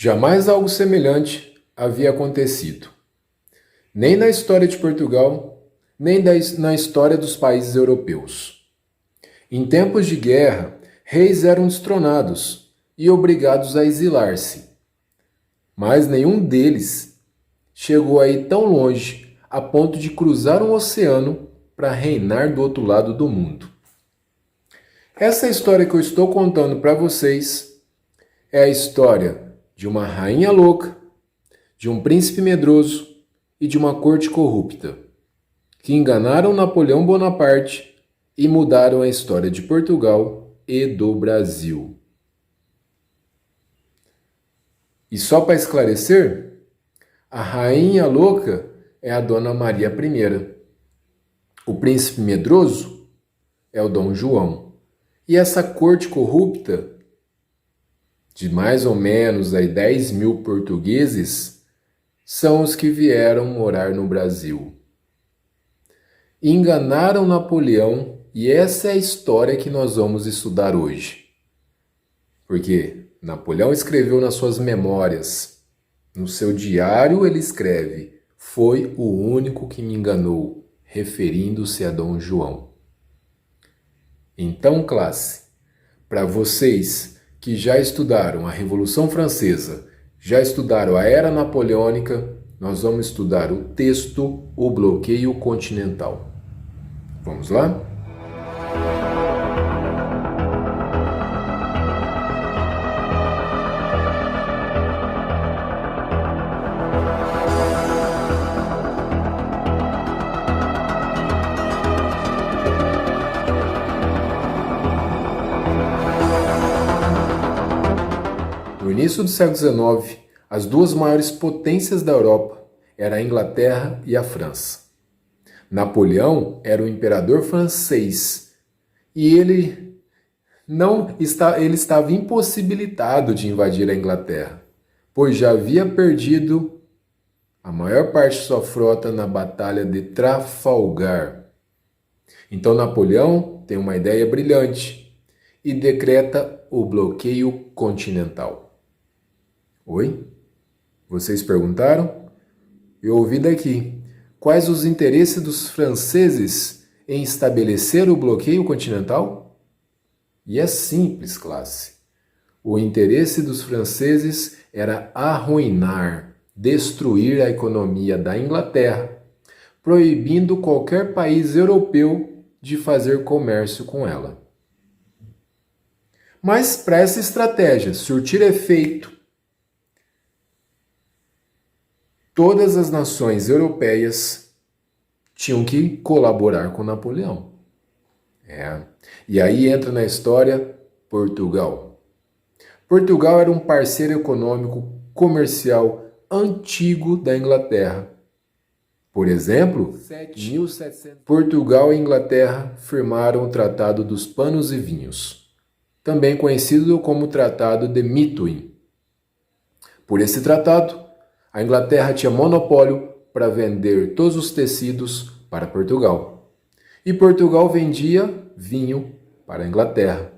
Jamais algo semelhante havia acontecido, nem na história de Portugal, nem na história dos países europeus. Em tempos de guerra, reis eram destronados e obrigados a exilar-se. Mas nenhum deles chegou a ir tão longe a ponto de cruzar um oceano para reinar do outro lado do mundo. Essa história que eu estou contando para vocês é a história de uma rainha louca, de um príncipe medroso e de uma corte corrupta, que enganaram Napoleão Bonaparte e mudaram a história de Portugal e do Brasil. E só para esclarecer, a rainha louca é a Dona Maria I. O príncipe medroso é o Dom João. E essa corte corrupta, de mais ou menos aí 10 mil portugueses, são os que vieram morar no Brasil. Enganaram Napoleão e essa é a história que nós vamos estudar hoje. Porque Napoleão escreveu nas suas memórias, no seu diário ele escreve: "Foi o único que me enganou", referindo-se a Dom João. Então, classe, para vocês que já estudaram a Revolução Francesa, já estudaram a Era Napoleônica, nós vamos estudar o texto O Bloqueio Continental. Vamos lá? No início do século XIX, as duas maiores potências da Europa eram a Inglaterra e a França. Napoleão era o imperador francês e ele estava impossibilitado de invadir a Inglaterra, pois já havia perdido a maior parte de sua frota na Batalha de Trafalgar. Então Napoleão tem uma ideia brilhante e decreta o bloqueio continental. Oi? Vocês perguntaram? Eu ouvi daqui. Quais os interesses dos franceses em estabelecer o bloqueio continental? E é simples, classe. O interesse dos franceses era arruinar, destruir a economia da Inglaterra, proibindo qualquer país europeu de fazer comércio com ela. Mas para essa estratégia surtir efeito, todas as nações europeias tinham que colaborar com Napoleão. E aí entra na história Portugal. Portugal era um parceiro econômico comercial antigo da Inglaterra. Por exemplo, 1700... Portugal e Inglaterra firmaram o Tratado dos Panos e Vinhos, também conhecido como Tratado de Methuen. Por esse tratado, a Inglaterra tinha monopólio para vender todos os tecidos para Portugal. E Portugal vendia vinho para a Inglaterra.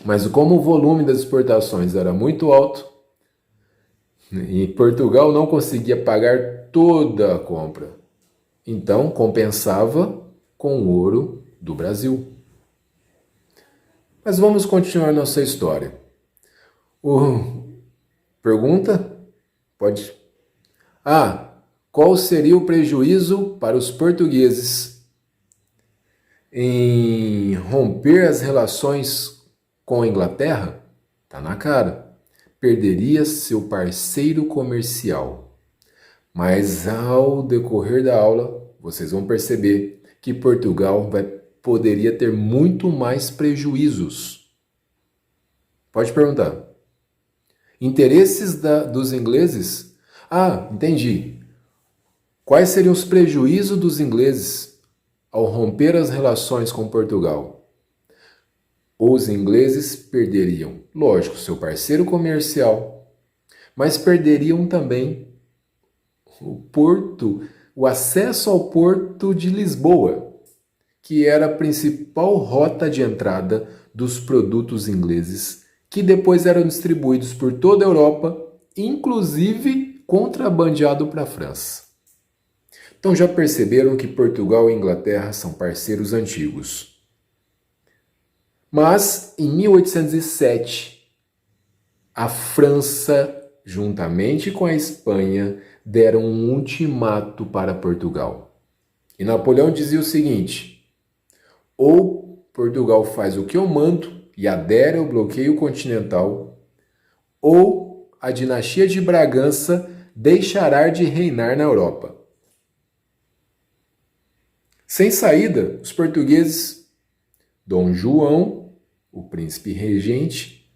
Mas como o volume das exportações era muito alto, e Portugal não conseguia pagar toda a compra, então compensava com o ouro do Brasil. Mas vamos continuar nossa história. Pergunta? Pode. Qual seria o prejuízo para os portugueses em romper as relações com a Inglaterra? Tá na cara. Perderia seu parceiro comercial. Mas ao decorrer da aula, vocês vão perceber que Portugal poderia ter muito mais prejuízos. Pode perguntar. Interesses dos ingleses? Entendi. Quais seriam os prejuízos dos ingleses ao romper as relações com Portugal? Os ingleses perderiam, lógico, seu parceiro comercial, mas perderiam também o acesso ao porto de Lisboa, que era a principal rota de entrada dos produtos ingleses, que depois eram distribuídos por toda a Europa inclusive contrabandeado para a França. Então já perceberam que Portugal e Inglaterra são parceiros antigos. Mas em 1807, a França, juntamente com a Espanha, deram um ultimato para Portugal. E Napoleão dizia o seguinte: ou Portugal faz o que eu mando e adere ao bloqueio continental, ou a dinastia de Bragança deixará de reinar na Europa. Sem saída, os portugueses, Dom João, o príncipe regente,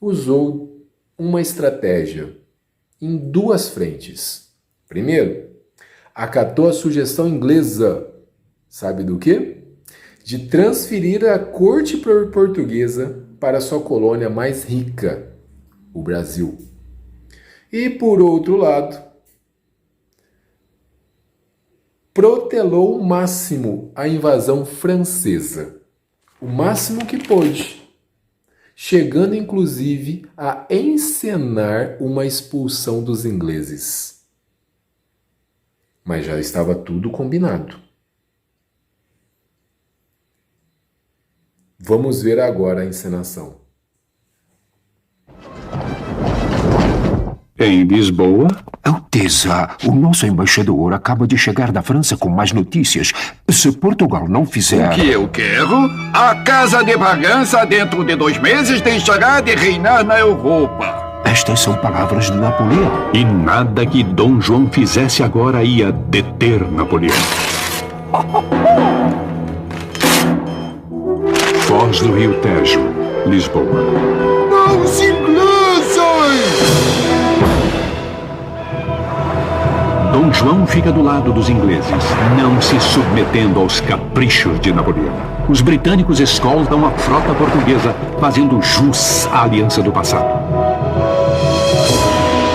usou uma estratégia em duas frentes. Primeiro, acatou a sugestão inglesa, sabe do quê? De transferir a corte portuguesa para sua colônia mais rica, o Brasil. E, por outro lado, protelou ao máximo a invasão francesa, o máximo que pôde, chegando inclusive a encenar uma expulsão dos ingleses. Mas já estava tudo combinado. Vamos ver agora a encenação. Em Lisboa? Alteza, o nosso embaixador acaba de chegar da França com mais notícias. Se Portugal não fizer... O que eu quero? A Casa de Bragança, dentro de 2 meses, deixará de reinar na Europa. Estas são palavras de Napoleão. E nada que Dom João fizesse agora ia deter Napoleão. Foz do Rio Tejo, Lisboa. Não, os ingleses! Dom João fica do lado dos ingleses, não se submetendo aos caprichos de Napoleão. Os britânicos escoltam a frota portuguesa, fazendo jus à aliança do passado.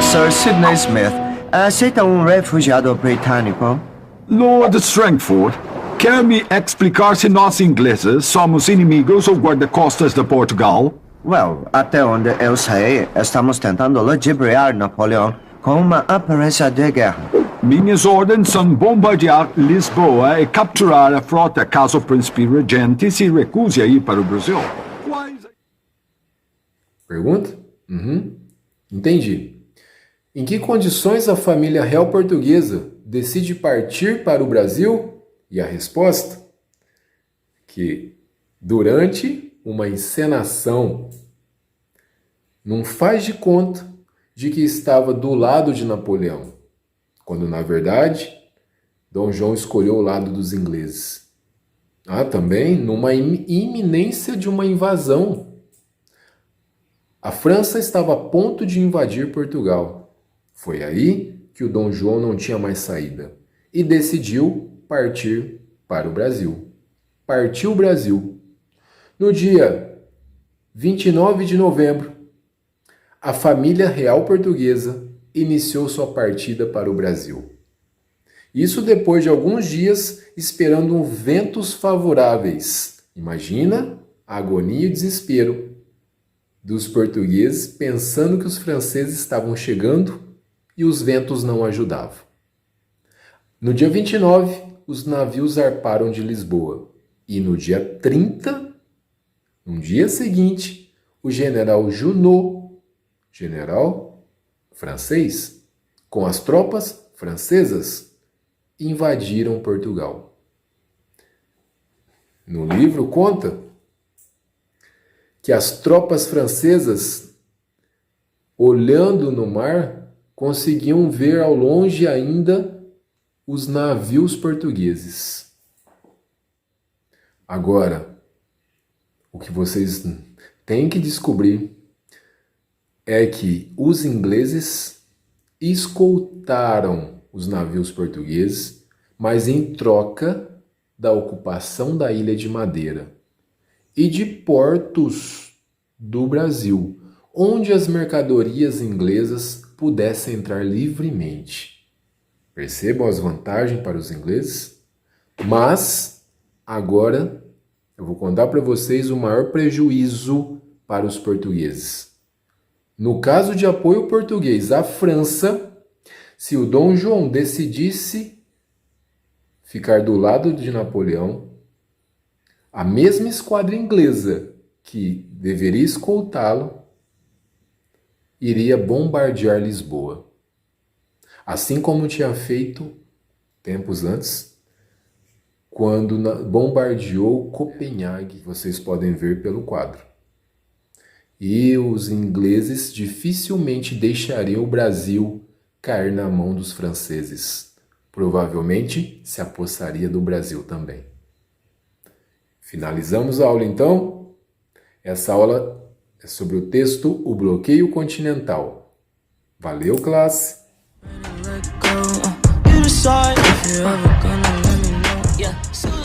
Sir Sidney Smith, aceita refugiado britânico? Lord Strangford, quer me explicar se nós ingleses somos inimigos ou guarda-costas de Portugal? Well, até onde eu sei, estamos tentando ludibriar Napoleão com uma aparência de guerra. Minhas ordens são bombardear Lisboa e capturar a frota caso o príncipe regente se recuse a ir para o Brasil. Pergunta? Entendi. Em que condições a família real portuguesa decide partir para o Brasil? E a resposta? Que durante uma encenação, não faz de conta de que estava do lado de Napoleão, quando na verdade Dom João escolheu o lado dos ingleses. Também numa iminência de uma invasão. A França estava a ponto de invadir Portugal. Foi aí que o Dom João não tinha mais saída e decidiu partir para o Brasil. Partiu o Brasil. No dia 29 de novembro, a família real portuguesa iniciou sua partida para o Brasil. Isso depois de alguns dias esperando ventos favoráveis. Imagina a agonia e desespero dos portugueses pensando que os franceses estavam chegando e os ventos não ajudavam. No dia 29, os navios zarparam de Lisboa. E no dia 30, no dia seguinte, o general Junot, general francês, com as tropas francesas, invadiram Portugal. No livro conta que as tropas francesas, olhando no mar, conseguiam ver ao longe ainda os navios portugueses. Agora, o que vocês têm que descobrir é que os ingleses escoltaram os navios portugueses, mas em troca da ocupação da Ilha de Madeira e de portos do Brasil, onde as mercadorias inglesas pudessem entrar livremente. Percebam as vantagens para os ingleses? Mas, agora, eu vou contar para vocês o maior prejuízo para os portugueses. No caso de apoio português à França, se o Dom João decidisse ficar do lado de Napoleão, a mesma esquadra inglesa que deveria escoltá-lo iria bombardear Lisboa. Assim como tinha feito tempos antes, quando bombardeou Copenhague, vocês podem ver pelo quadro. E os ingleses dificilmente deixariam o Brasil cair na mão dos franceses. Provavelmente se apossaria do Brasil também. Finalizamos a aula então. Essa aula é sobre o texto O Bloqueio Continental. Valeu, classe! You decide if you're ever gonna let me know. Yeah.